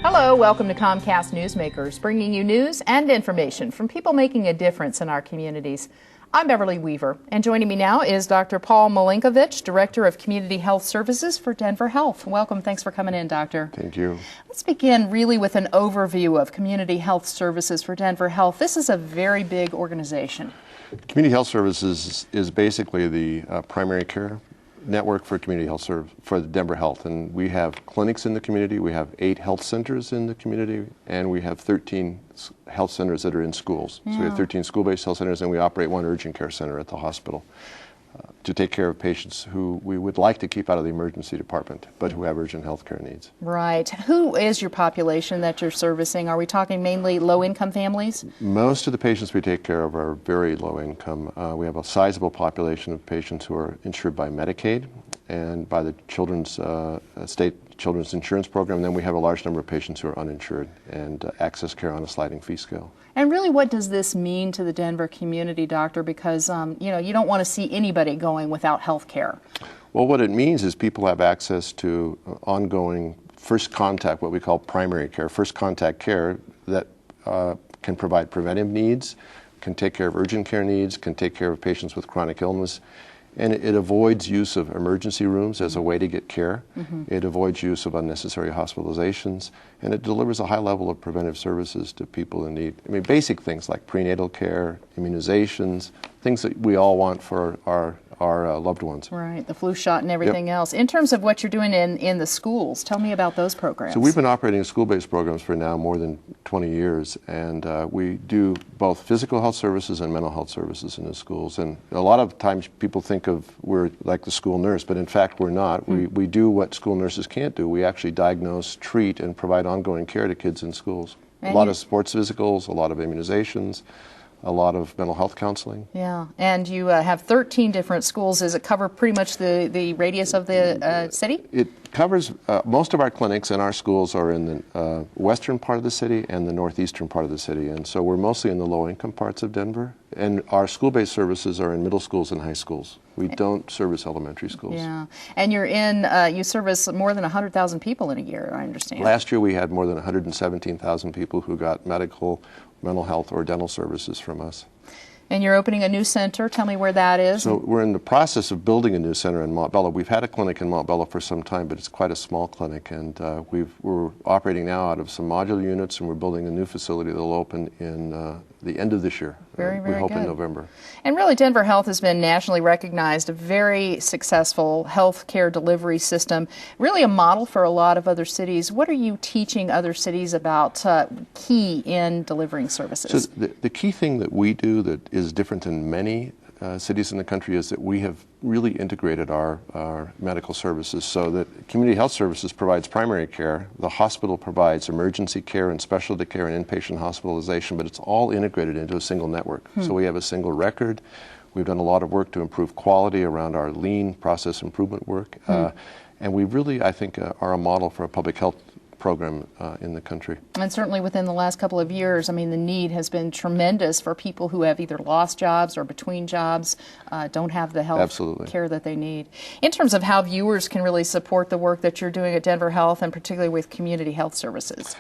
Hello, welcome to Comcast Newsmakers, bringing you news and information from people making a difference in our communities. I'm Beverly Weaver, and joining me now is Dr. Paul Melinkovich, Director of Community Health Services for Denver Health. Welcome. Thanks for coming in, Doctor. Thank you. Let's begin really with an overview of Community Health Services for Denver Health. This is a very big organization. Community Health Services is basically the primary care network for community health for Denver Health, and we have clinics in the community. We have 8 health centers in the community, and we have 13 health centers that are in schools. So we have 13 school-based health centers, and we operate 1 urgent care center at the hospital to take care of patients who we would like to keep out of the emergency department, but who have urgent health care needs. Right. Who is your population that you're servicing? Are we talking mainly low-income families? Most of the patients we take care of are very low income. We have a sizable population of patients who are insured by Medicaid and by the state children's insurance program. And then we have a large number of patients who are uninsured and access care on a sliding fee scale. And really, what does this mean to the Denver community, Doctor? Because, you don't want to see anybody going without health care. Well, what it means is people have access to ongoing first contact, what we call primary care, first contact care that can provide preventive needs, can take care of urgent care needs, can take care of patients with chronic illness. And it avoids use of emergency rooms as a way to get care. It avoids use of unnecessary hospitalizations, and it delivers a high level of preventive services to people in need. I mean, basic things like prenatal care, immunizations, things that we all want for our loved ones. Right, the flu shot and everything else. In terms of what you're doing in the schools, tell me about those programs. So we've been operating school-based programs for now more than 20 years, and we do both physical health services and mental health services in the schools. And a lot of times people think of we're like the school nurse, but in fact we're not. We do what school nurses can't do. We actually diagnose, treat, and provide ongoing care to kids in schools. And a lot of sports physicals, a lot of immunizations, a lot of mental health counseling. Yeah, and you have 13 different schools. Does it cover pretty much the radius of the city? It covers, most of our clinics and our schools are in the western part of the city and the northeastern part of the city, and so we're mostly in the low-income parts of Denver, and our school-based services are in middle schools and high schools. We don't service elementary schools. Yeah, and you service more than 100,000 people in a year, I understand. Last year we had more than 117,000 people who got medical, mental health, or dental services from us. And you're opening a new center. Tell me where that is. So we're in the process of building a new center in Montbello. We've had a clinic in Montbello for some time, but it's quite a small clinic, and we're operating now out of some modular units, and we're building a new facility that will open in the end of this year. Very we hope good. In November. And really, Denver Health has been nationally recognized, a very successful health care delivery system, really a model for a lot of other cities. What are you teaching other cities about key in delivering services? So the key thing that we do that is different than many cities in the country is that we have really integrated our medical services so that Community Health Services provides primary care, the hospital provides emergency care and specialty care and inpatient hospitalization, but it's all integrated into a single network. So we have a single record. We've done a lot of work to improve quality around our lean process improvement work, and we really, I think, are a model for a public health program in the country. And certainly within the last couple of years, I mean, the need has been tremendous for people who have either lost jobs or between jobs, don't have the health care that they need. In terms of how viewers can really support the work that you're doing at Denver Health, and particularly with Community Health Services.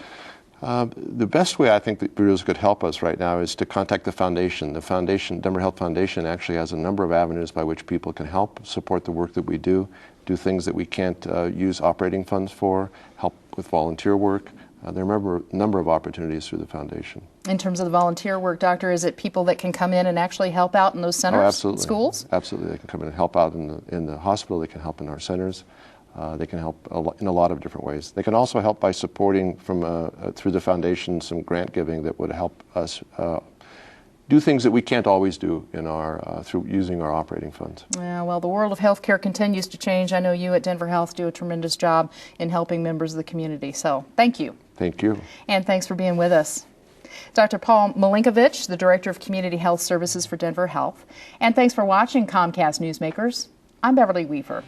The best way I think that viewers could help us right now is to contact the foundation. The foundation, Denver Health Foundation, actually has a number of avenues by which people can help support the work that we do things that we can't use operating funds for, help with volunteer work. There are a number of opportunities through the foundation. In terms of the volunteer work, Doctor, is it people that can come in and actually help out in those centers, absolutely. Schools? Absolutely. They can come in and help out in the hospital. They can help in our centers. They can help in a lot of different ways. They can also help by supporting through the foundation some grant giving that would help us do things that we can't always do in through using our operating funds. Yeah, well, the world of healthcare continues to change. I know you at Denver Health do a tremendous job in helping members of the community. So thank you. Thank you. And thanks for being with us. Dr. Paul Melinkovich, the Director of Community Health Services for Denver Health. And thanks for watching Comcast Newsmakers. I'm Beverly Weaver.